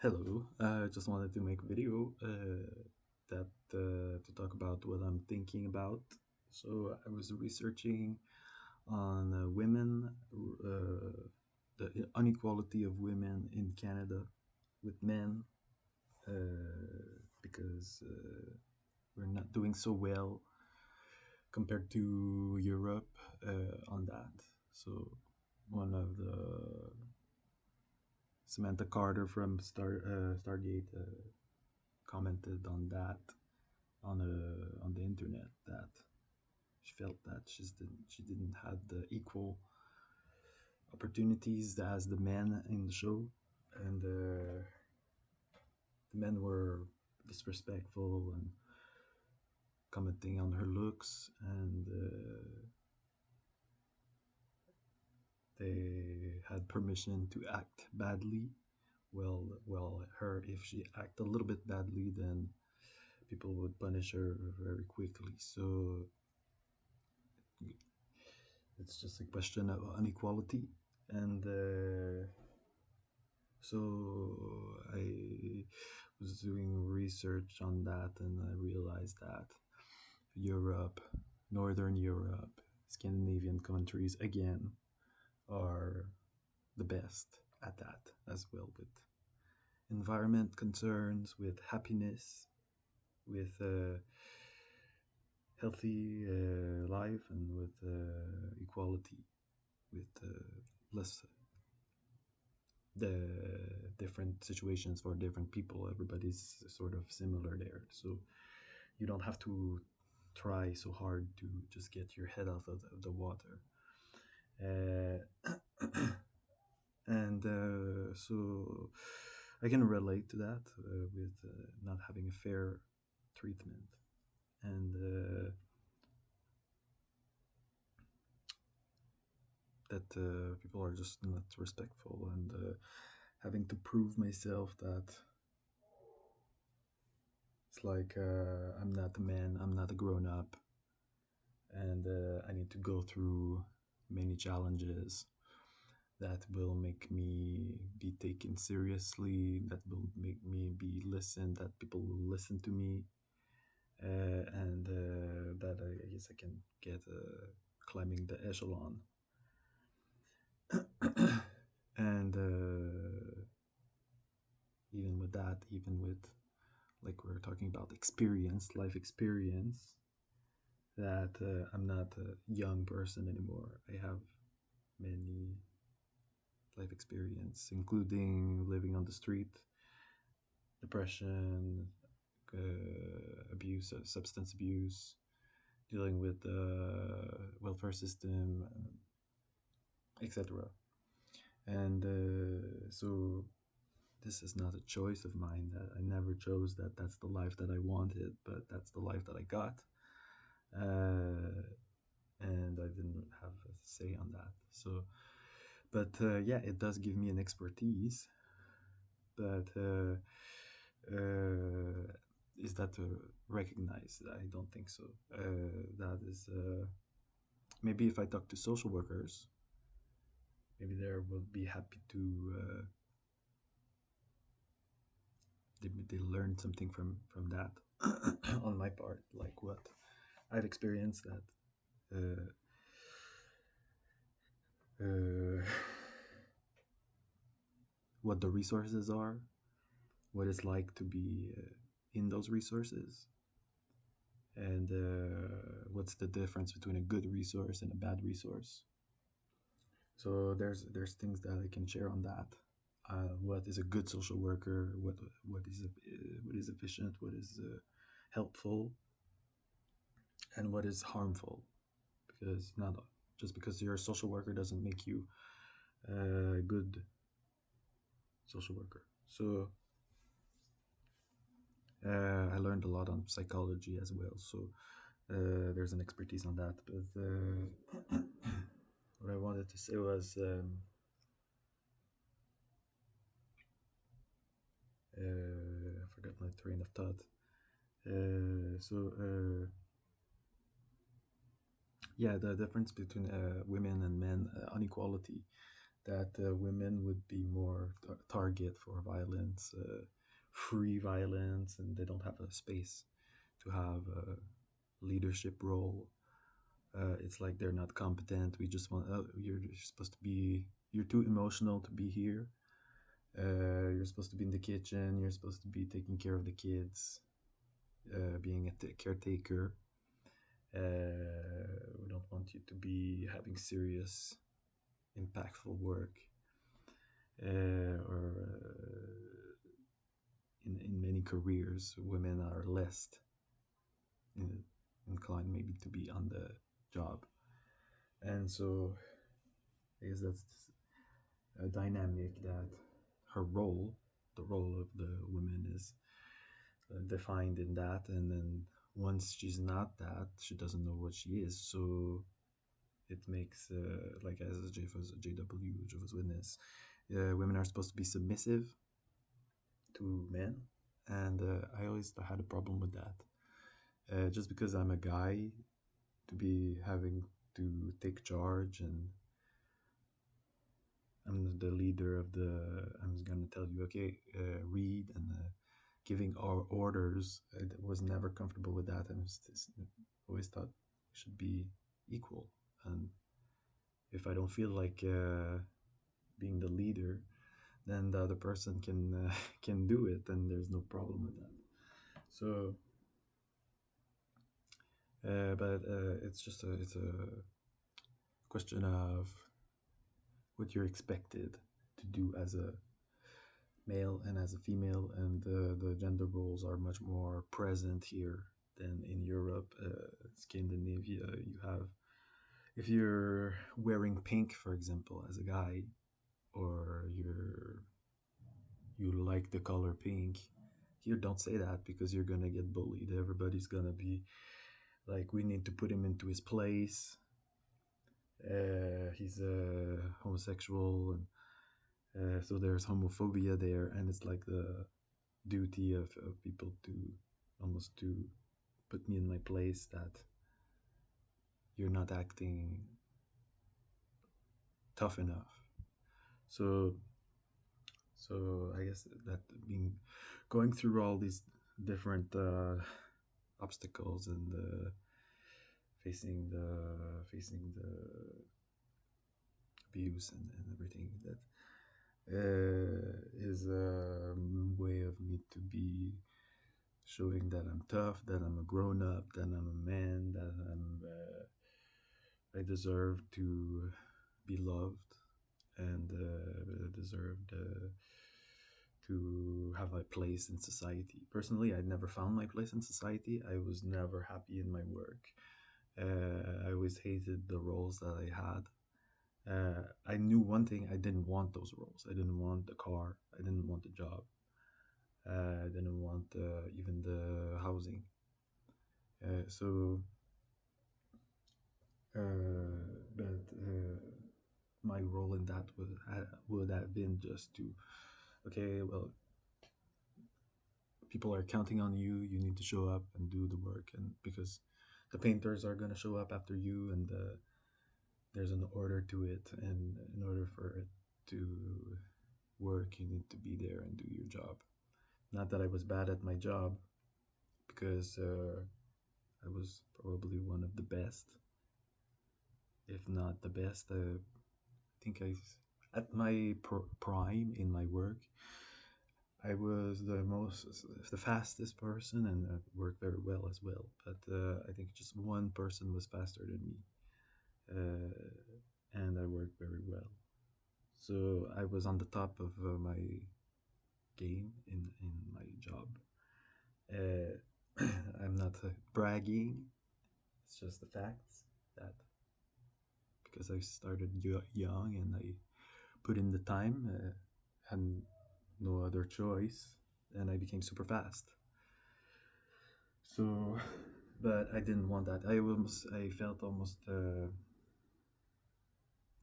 Hello, I just wanted to make a video that to talk about what I'm thinking about. So I was researching on women, the inequality of women in Canada with men, because we're not doing so well compared to Europe on that. So one of the Samantha Carter from Stargate commented on that on the internet that she felt that she didn't have the equal opportunities as the men in the show, and the men were disrespectful and commenting on her looks, and they had permission to act badly. Well, her, if she act a little bit badly, then people would punish her very quickly. So it's just a question of inequality, and so I was doing research on that, and I realized that Europe, Northern Europe, Scandinavian countries again are the best at that as well, with environment concerns, with happiness, with healthy life, and with equality, with less the different situations for different people. Everybody's sort of similar there. So you don't have to try so hard to just get your head out of the water. Uh, and so I can relate to that with not having a fair treatment. And that people are just not respectful, and having to prove myself that it's like I'm not a man, I'm not a grown up, and I need to go through many challenges that will make me be taken seriously, that will make me be listened, that people will listen to me, and that I guess I can get climbing the echelon. And even with that, even with, like, we're talking about experience, life experience, that I'm not a young person anymore. I have many life experience, including living on the street, depression, abuse, substance abuse, dealing with the welfare system, etc. And so this is not a choice of mine. That I never chose that. That's the life that I wanted, but that's the life that I got. Uh, and I didn't have a say on that. So, but yeah, it does give me an expertise. But is that recognized? I don't think so. That is maybe if I talk to social workers, maybe they will be happy to. They learn something from that on my part, like what I've experienced, that uh, uh, what the resources are, what it's like to be in those resources, and what's the difference between a good resource and a bad resource. So there's things that I can share on that. What is a good social worker? What is efficient? What is helpful? And what is harmful? Because not just because you're a social worker doesn't make you a good social worker. So I learned a lot on psychology as well. So there's an expertise on that. But what I wanted to say was I forgot my train of thought. Yeah, the difference between women and men, inequality, that women would be more target for violence, free violence, and they don't have a space to have a leadership role. It's like they're not competent. We just want, oh, you're supposed to be, you're too emotional to be here. You're supposed to be in the kitchen. You're supposed to be taking care of the kids, being a caretaker. We don't want you to be having serious, impactful work. Or in many careers, women are less in, inclined maybe to be on the job. And so I guess that's a dynamic that her role, the role of the woman, is defined in that. And then once she's not that, she doesn't know what she is. So it makes, like as a JW, Jehovah's Witness, women are supposed to be submissive to men. And I always had a problem with that. Just because I'm a guy, to be having to take charge, and I'm the leader of the, I'm gonna tell you, okay, read, and giving our orders. I was never comfortable with that. I was always thought we should be equal. And if I don't feel like being the leader, then the other person can can do it, and there's no problem with that. So, but it's just it's a question of what you're expected to do as a male and as a female, and the gender roles are much more present here than in Europe, Scandinavia. You have, if you're wearing pink, for example, as a guy, or you like the color pink, here don't say that because you're gonna get bullied. Everybody's gonna be like, we need to put him into his place. He's a homosexual, and so there's homophobia there, and it's like the duty of people to almost to put me in my place, that you're not acting tough enough. So I guess that being going through all these different obstacles, and facing the abuse, and everything, that is a way of me to be showing that I'm tough, that I'm a grown up, that I'm a man, that I deserve to be loved, and deserved to have my place in society. Personally, I never found my place in society. I was never happy in my work. I always hated the roles that I had. I knew one thing: I didn't want those roles. I didn't want the car. I didn't want the job. I didn't want even the housing. So, but my role in that would have been just to, okay, well, people are counting on you. You need to show up and do the work, and because the painters are gonna show up after you, and there's an order to it, and in order for it to work, you need to be there and do your job. Not that I was bad at my job, because I was probably one of the best, if not the best. I think at my prime in my work, I was the fastest person, and worked very well as well. But I think just one person was faster than me, and I worked very well. So I was on the top of my game in my job. I'm not bragging. It's just the facts, that because I started young, and I put in the time, had no other choice, and I became super fast. So, but I didn't want that. I felt almost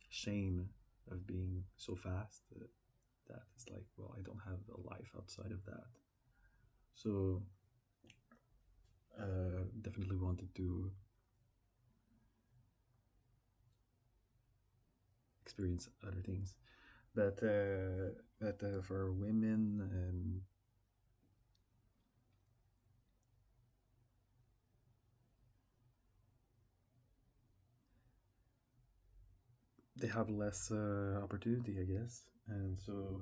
shame of being so fast. That it's like, well, I don't have a life outside of that. So, definitely wanted to experience other things. But for women, they have less opportunity, I guess, and so.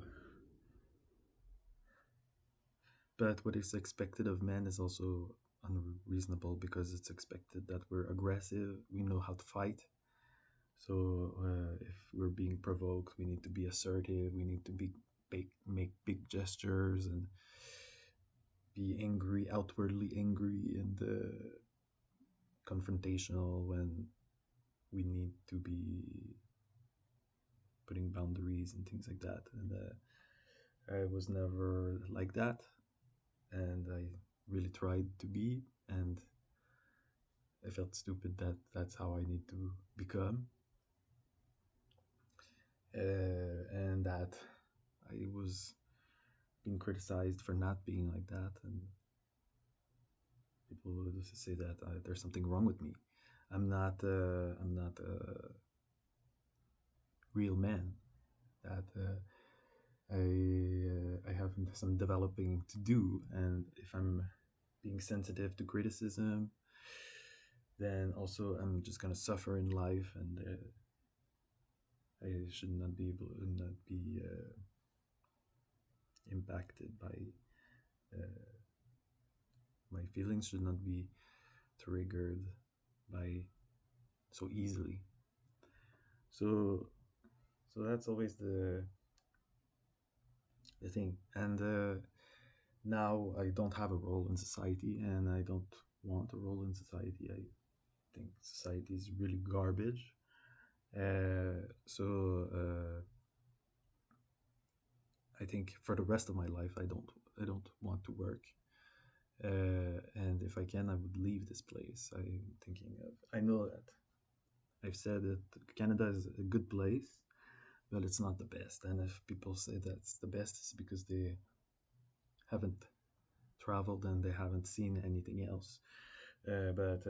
But what is expected of men is also unreasonable because it's expected that we're aggressive, we know how to fight. So if we're being provoked, we need to be assertive. We need to make big gestures and be angry, outwardly angry, and confrontational when we need to be putting boundaries and things like that. And I was never like that, and I really tried to be, and I felt stupid that that's how I need to become, and that I was being criticized for not being like that, and people would say that there's something wrong with me. I'm not a real man. That I have some developing to do, and if I'm being sensitive to criticism, then also I'm just gonna suffer in life, and I should not be able not be impacted by uh, my feelings should not be triggered by so easily. So so that's always the thing. And now I don't have a role in society, and I don't want a role in society. I think society is really garbage. So I think for the rest of my life, I don't want to work. And if I can, I would leave this place. I'm thinking of. I know that I've said that Canada is a good place, but it's not the best. And if people say that's the best, it's because they haven't traveled and they haven't seen anything else. But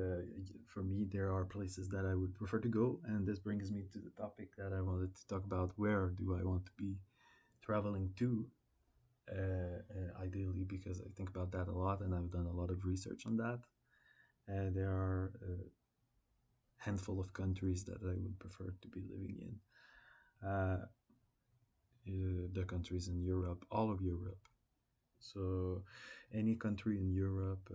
for me, there are places that I would prefer to go, and this brings me to the topic that I wanted to talk about. Where do I want to be traveling to? Ideally, because I think about that a lot, and I've done a lot of research on that. There are a handful of countries that I would prefer to be living in. The countries in Europe, all of Europe. So, any country in Europe,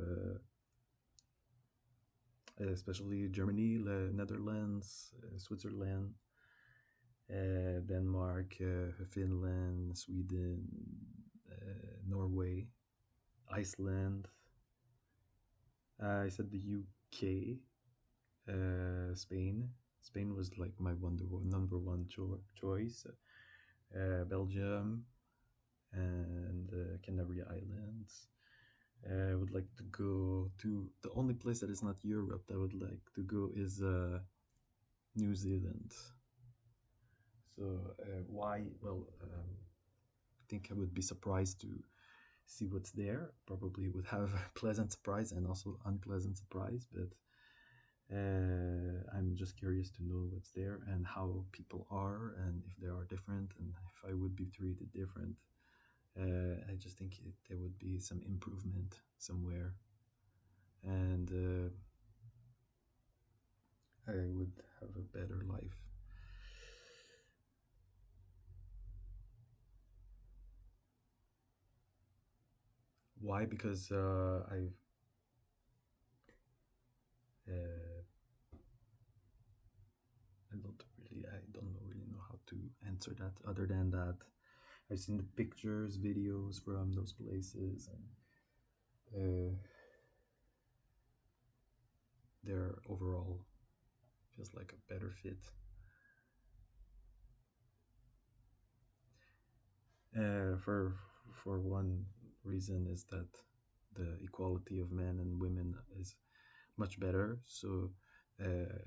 especially Germany, the Netherlands, Switzerland, Denmark, Finland, Sweden, Norway, Iceland. I said the UK, Spain. Spain was like my number one choice. Belgium and Canary Islands. I would like to go to the only place that is not Europe that I would like to go is New Zealand. So why? Well, I think I would be surprised to see what's there. Probably would have a pleasant surprise and also unpleasant surprise, but I'm just curious to know what's there and how people are and if they are different and if I would be treated different. I just think there would be some improvement somewhere, and I would have a better life. Why? Because uh, I don't really know how to answer that. Other than that, I've seen the pictures, videos from those places, and their overall feels like a better fit. For one reason is that the equality of men and women is much better. So uh,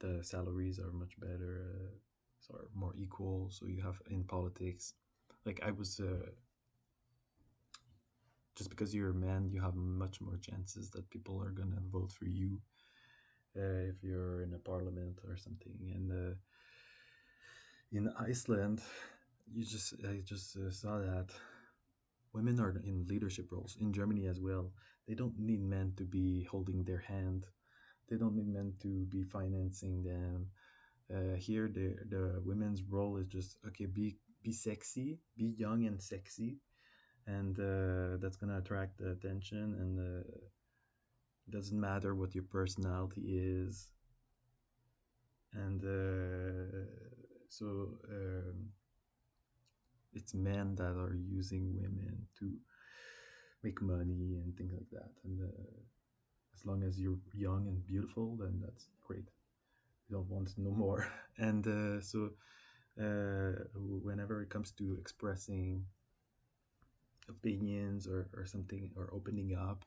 the salaries are much better, so are more equal. So you have in politics, like I was just because you're a man, you have much more chances that people are gonna vote for you if you're in a parliament or something. And in Iceland, I just saw that women are in leadership roles in Germany as well. They don't need men to be holding their hand. They don't need men to be financing them. Here, the women's role is just okay. Be sexy, be young and sexy, and that's gonna attract the attention. And doesn't matter what your personality is. And so it's men that are using women to make money and things like that. And as long as you're young and beautiful, then that's great. We don't want no more. And whenever it comes to expressing opinions or something or opening up,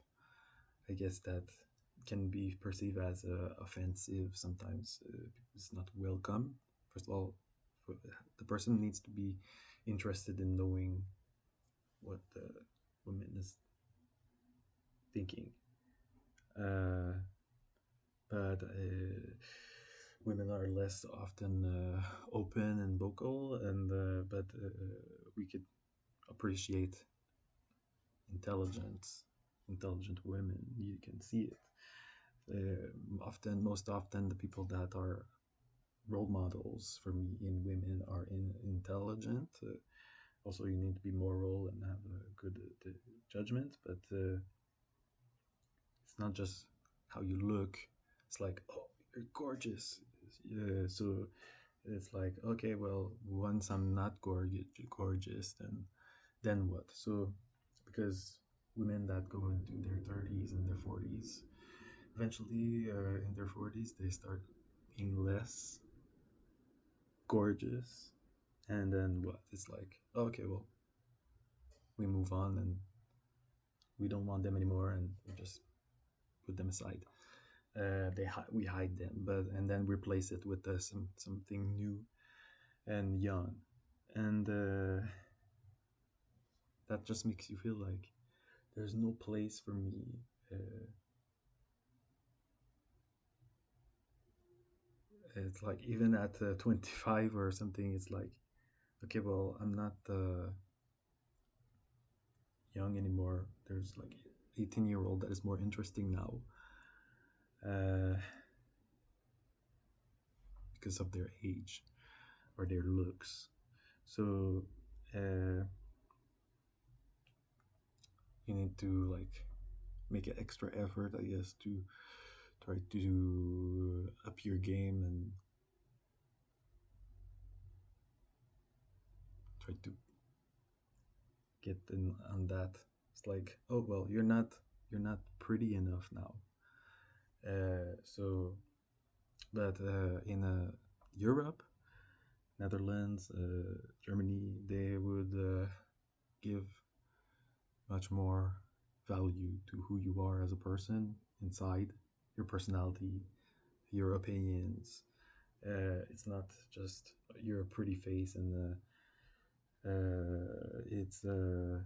I guess that can be perceived as offensive. Sometimes it's not welcome. First of all, the person needs to be interested in knowing what the woman is thinking. Uh, but women are less often open and vocal, and but we could appreciate intelligence, intelligent women. You can see it. Most often, the people that are role models for me in women are intelligent. Also, you need to be moral and have a good judgment, but it's not just how you look. It's like, oh, you're gorgeous. Yeah, so it's like, okay, well, once I'm not gorgeous, then what? So because women that go into their 30s and their 40s, eventually in their 40s, they start being less gorgeous. And then what? It's like, okay, well, we move on and we don't want them anymore and we just put them aside. We hide them, but and then replace it with something new and young, and that just makes you feel like there's no place for me. It's like even at 25 or something, it's like, okay, well, I'm not young anymore. There's like 18-year-old that is more interesting now, uh, because of their age or their looks. So uh, you need to like make an extra effort, I guess, to try to up your game and try to get in on that. It's like, oh well, you're not pretty enough now. So, but in Europe, Netherlands, Germany, they would give much more value to who you are as a person inside, your personality, your opinions. It's not just your pretty face and it's a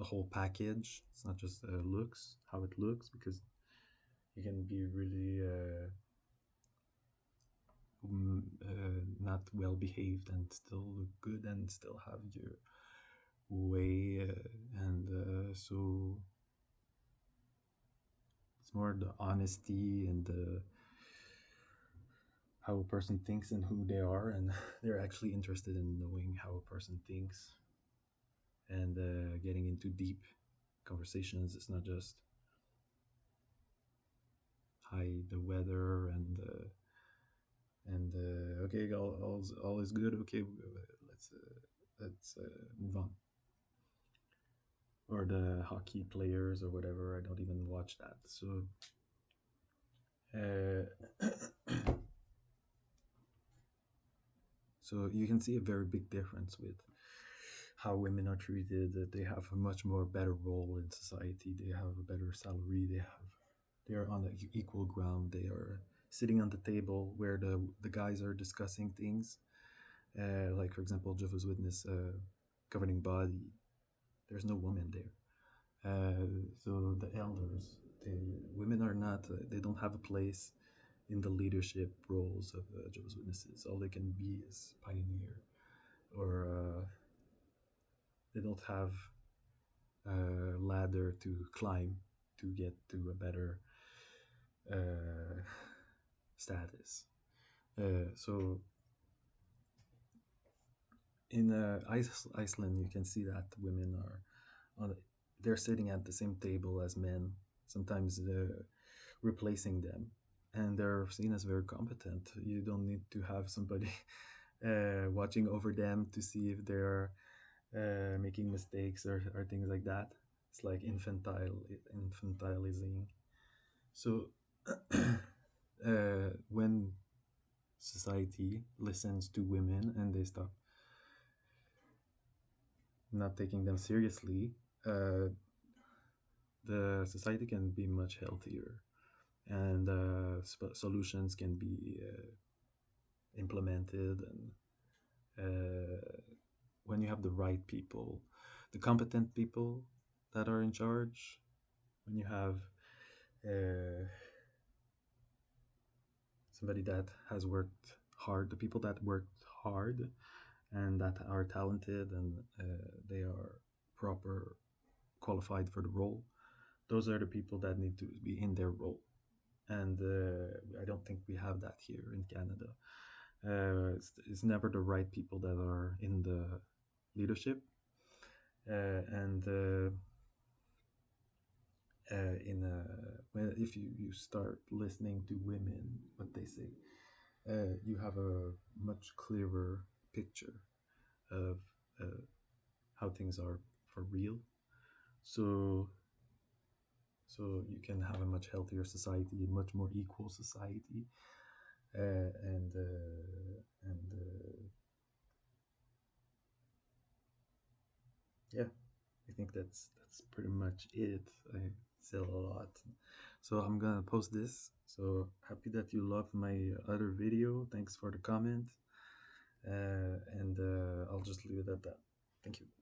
whole package. It's not just looks, how it looks, because you can be really not well behaved and still look good and still have your way. And so it's more the honesty and the how a person thinks and who they are, and they're actually interested in knowing how a person thinks and getting into deep conversations. It's not just hi the weather and okay, all is good. Okay, let's move on. Or the hockey players or whatever. I don't even watch that. So uh, so you can see a very big difference with how women are treated. That they have a much more better role in society. They have a better salary. They are on the equal ground. They are sitting on the table where the guys are discussing things. Like for example, Jehovah's Witness governing body. There's no woman there. So the elders, the women are not. They don't have a place in the leadership roles of Jehovah's Witnesses. All they can be is pioneer. or they don't have a ladder to climb to get to a better uh, status. So in Iceland, you can see that women are on. They're sitting at the same table as men. Sometimes replacing them, and they're seen as very competent. You don't need to have somebody watching over them to see if they're making mistakes or things like that. It's like infantilizing. So when society listens to women and they stop not taking them seriously, uh, the society can be much healthier, and solutions can be implemented. And when you have the right people, the competent people that are in charge, when you have uh, somebody that has worked hard, the people that worked hard and that are talented, and they are proper qualified for the role, those are the people that need to be in their role. And I don't think we have that here in Canada. It's never the right people that are in the leadership, and in when if you start listening to women, what they say, you have a much clearer picture of how things are for real. So you can have a much healthier society, a much more equal society, and yeah, I think that's pretty much it. I said a lot, so I'm gonna post this. So happy that you loved my other video. Thanks for the comment, and I'll just leave it at that. Thank you.